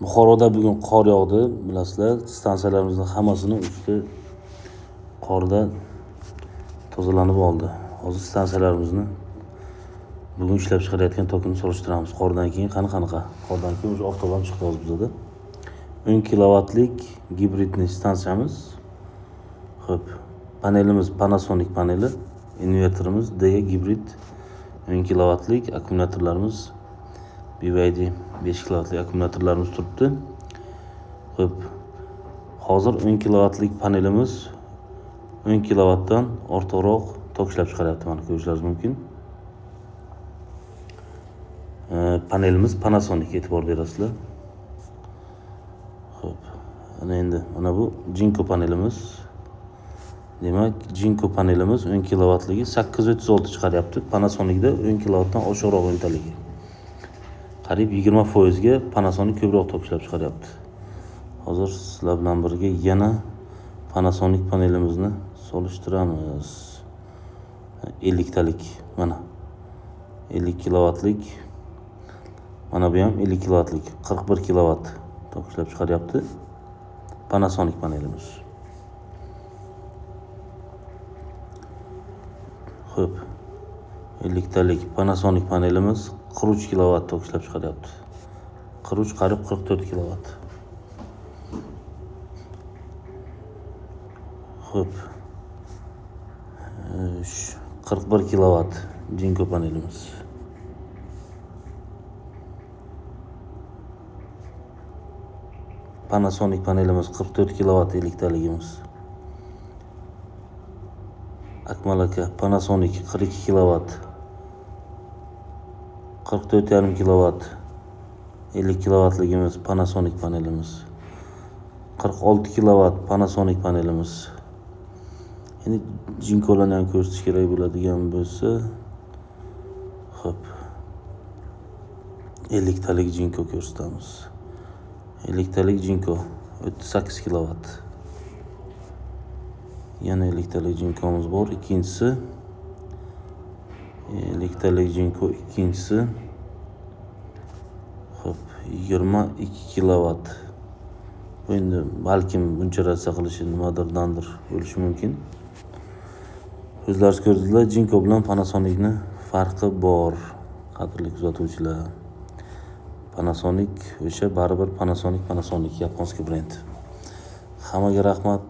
Buxoroda bugun qor yog'di, bilasizlar. Stansiyalarimizning hammasini usti qorda tozalanib oldi. Hozir stansiyalarimizni bugun ishlab chiqarayotgan tokini solishtiramiz. Qordan keyin qanaqa? Qordan keyin o'sha oftob ham chiqdi hozir bizda. 10 kilovatlik gibridniy stansiyamiz. Xo'p, panelimiz Panasonic paneli, invertorimiz DE gibrid 10 kilovatlik, akkumulyatorlarimiz BYD 5 kilovatlik akkumulyatorlarimiz turibdi. Xo'p, hozir 10 kilovatlik panelimiz 10 kilovatdan ortiqroq tok ishlab chiqaryapti, mana ko'rishingiz mumkin. Panelimiz Panasonic, e'tibor berasizlar. Xo'p, endi mana bu Jinko panelimiz. Demak, Jinko panelimiz 10 kilovatligi 836 chiqaryapti. Panasonicda 10 kilovatdan oshiqroq o'ntaligi. Qariyb 20% ga Panasonic ko'proq tok ishlab chiqaryapti. Hozir sizlar bilan birga yana Panasonic panelimizni solishtiramiz. 50 talik, mana 50 kilovatlik. Mana bu ham 50 kilovatlik, 41 kilovat tok ishlab chiqaryapti Panasonic panelimiz. Xo'p, 50 talik Panasonic panelimiz 43 kilovat tok ishlab chiqaryapti. 43 qarib 44 kilovat. Xo'p, 41 kilovat Jinko panelimiz. Panasonic panelimiz 44 kilovat 50 taligimiz. Akmal aka, Panasonic 42 kilovat, 44,5 kilovat 50 kilovatligimiz Panasonic panelimiz. 46 kilovat Panasonic panelimiz. Endi Jinkolarni ham ko'rsatish kerak bo'ladigan bo'lsa, xo'p, 50 talik Jinko ko'rsatamiz. 50 talik Jinko 38 kilovat. Yana 50 talik Jinko'miz bor. Ikkinchisi 50 talik Jinko ikkinchisi. Xo'p, 22 kilovat. Endi balkim buncha narsa qilishi nimadirdandir bo'lishi mumkin. O'zlaringiz ko'rdinglar, Jinko bilan Panasonicni farqi bor, qadrli kuzatuvchilar. Panasonic o'sha baribir Panasonic yaponskiy brend. Hammaga rahmat.